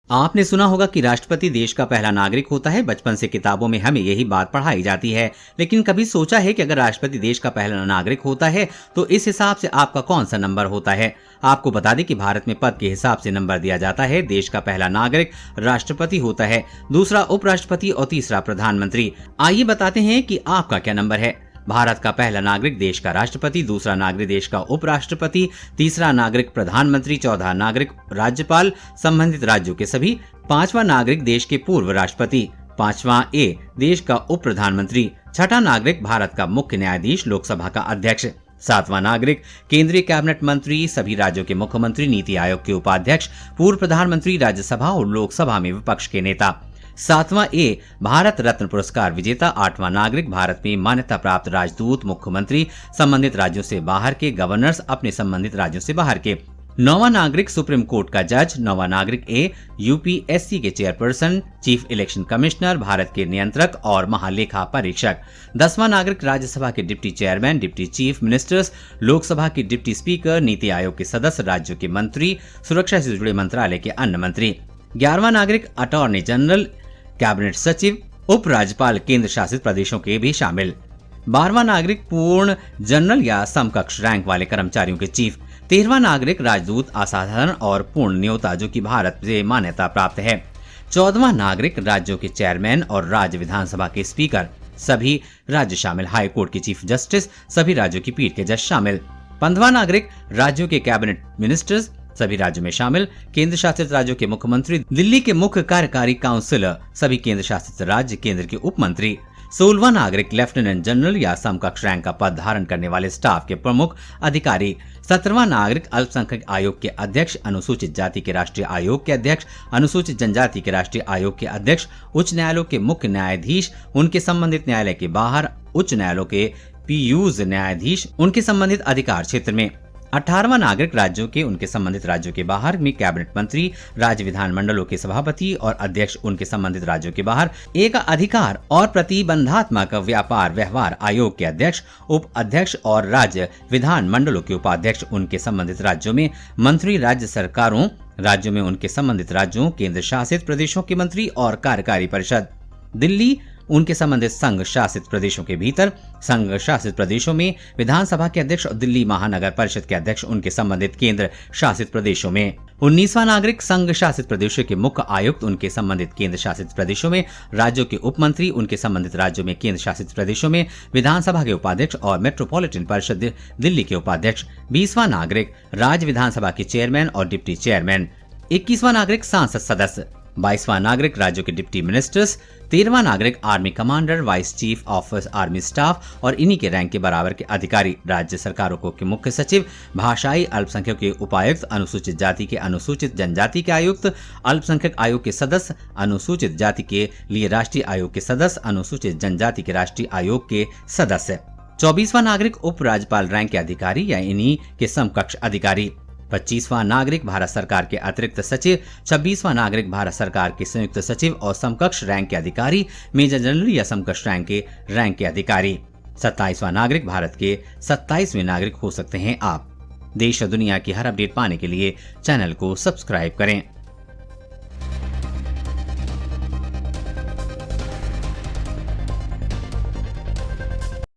आपने सुना होगा कि राष्ट्रपति देश का पहला नागरिक होता है। बचपन से किताबों में हमें यही बात पढ़ाई जाती है, लेकिन कभी सोचा है कि अगर राष्ट्रपति देश का पहला नागरिक होता है तो इस हिसाब से आपका कौन सा नंबर होता है? आपको बता दें कि भारत में पद के हिसाब से नंबर दिया जाता है। देश का पहला नागरिक राष्ट्रपति होता है, दूसरा उपराष्ट्रपति और तीसरा प्रधानमंत्री। आइए बताते हैं कि आपका क्या नंबर है। भारत का पहला नागरिक देश का राष्ट्रपति, दूसरा नागरिक देश का उपराष्ट्रपति, तीसरा नागरिक प्रधानमंत्री, चौथा नागरिक राज्यपाल संबंधित राज्यों के सभी, पांचवा नागरिक देश के पूर्व राष्ट्रपति, पांचवा ए देश का उप प्रधानमंत्री, छठा नागरिक भारत का मुख्य न्यायाधीश लोकसभा का अध्यक्ष, सातवां नागरिक केंद्रीय कैबिनेट मंत्री, सभी राज्यों के मुख्यमंत्री, नीति आयोग के उपाध्यक्ष, पूर्व प्रधानमंत्री, राज्यसभा और लोकसभा में विपक्ष के नेता, सातवां ए भारत रत्न पुरस्कार विजेता, आठवां नागरिक भारत में मान्यता प्राप्त राजदूत, मुख्यमंत्री, संबंधित राज्यों से बाहर के गवर्नर्स, अपने संबंधित राज्यों से बाहर के, नौवां नागरिक सुप्रीम कोर्ट का जज, नौवां नागरिक ए यूपीएससी के chairperson, chief election commissioner, Bharat के नियंत्रक और महालेखा परीक्षक, 10वां नागरिक राज्यसभा के deputy chairman, deputy chief ministers, Lok Sabha के डिप्टी स्पीकर, नीति आयोग के सदस्य, राज्यों के मंत्री, सुरक्षा से जुड़े मंत्रालय के अन्य मंत्री, 11वां नागरिक अटॉर्नी जनरल, कैबिनेट सचिव, उपराज्यपाल, केंद्र शासित प्रदेशों के भी शामिल, 12वां नागरिक पूर्ण जनरल या समकक्ष रैंक वाले कर्मचारियों के चीफ, 13वां नागरिक राजदूत, असाधारण और पूर्ण न्योता जो कि भारत से मान्यता प्राप्त है, 14वां नागरिक राज्यों के चेयरमैन और राज्य विधानसभा के स्पीकर, सभी राज्य शामिल, हाई कोर्ट के चीफ जस्टिस, सभी राज्यों की पीठ के जज शामिल, 15वां नागरिक राज्यों के कैबिनेट मिनिस्टर्स, सभी राज्यों में शामिल, केंद्र शासित राज्यों के मुख्यमंत्री, दिल्ली के मुख्य कार्यकारी काउंसिलर, सभी केंद्र शासित राज्य, केंद्र के उप मंत्री, 16वां नागरिक लेफ्टिनेंट जनरल या समकक्ष रैंक का पद धारण करने वाले स्टाफ के प्रमुख अधिकारी, 17वां नागरिक अल्पसंख्यक आयोग के अध्यक्ष, अनुसूचित जाति के राष्ट्रीय आयोग के अध्यक्ष, अनुसूचित जनजाति के राष्ट्रीय आयोग के अध्यक्ष, उच्च न्यायालयों के मुख्य न्यायाधीश, उनके संबंधित न्यायालय के बाहर, उच्च न्यायालयों के पीयूष न्यायाधीश, उनके संबंधित अधिकार क्षेत्र में, 18वां नागरिक राज्यों के, उनके संबंधित राज्यों के बाहर में कैबिनेट मंत्री, राज्य विधानमंडलों के सभापति और अध्यक्ष, उनके संबंधित राज्यों के बाहर, एक अधिकार और प्रतिबंधात्मक व्यापार व्यवहार आयोग के अध्यक्ष, उप अध्यक्ष और राज्य विधानमंडलों के उपाध्यक्ष, उनके संबंधित राज्यों में मंत्री, राज्य सरकारों, राज्यों में उनके संबंधित राज्यों, केंद्र शासित प्रदेशों के मंत्री और कार्यकारी परिषद, दिल्ली, उनके संबंधित संघ शासित प्रदेशों के भीतर, संघ शासित प्रदेशों में विधानसभा के अध्यक्ष और दिल्ली महानगर परिषद के अध्यक्ष, उनके संबंधित केंद्र शासित प्रदेशों में, 19वां नागरिक संघ शासित प्रदेशों के मुख्य आयुक्त, उनके संबंधित केंद्र शासित प्रदेशों में, राज्यों के उप मंत्री, उनके संबंधित राज्यों में, केंद्र शासित प्रदेशों में, विधानसभा के उपाध्यक्ष और मेट्रोपॉलिटन परिषद दिल्ली के उपाध्यक्ष, 20वां नागरिक राज्य विधानसभा के चेयरमैन और डिप्टी चेयरमैन, 21वां नागरिक सांसद सदस्य, 22वां नागरिक राज्यों के डिप्टी मिनिस्टर्स, 13वां नागरिक army commander, vice chief of army staff और इन्हीं के रैंक के बराबर के अधिकारी, राज्य सरकारों के मुख्य सचिव, भाषाई अल्पसंख्यकों के उपायुक्त, अनुसूचित जाति के, अनुसूचित जनजाति के आयुक्त, अल्पसंख्यक आयोग के सदस्य, अनुसूचित जाति के लिए राष्ट्रीय आयोग के सदस्य, अनुसूचित जनजाति के राष्ट्रीय आयोग के सदस्य, 24वां नागरिक उपराज्यपाल रैंक के अधिकारी या इन्हीं के समकक्ष अधिकारी, 25वां नागरिक भारत सरकार के अतिरिक्त सचिव, 26वां नागरिक भारत सरकार के संयुक्त सचिव और समकक्ष रैंक के अधिकारी, मेजर जनरल या समकक्ष रैंक के अधिकारी, 27वां नागरिक भारत के 27वें नागरिक हो सकते हैं आप। देश और दुनिया की हर अपडेट पाने के लिए चैनल को सब्सक्राइब करें।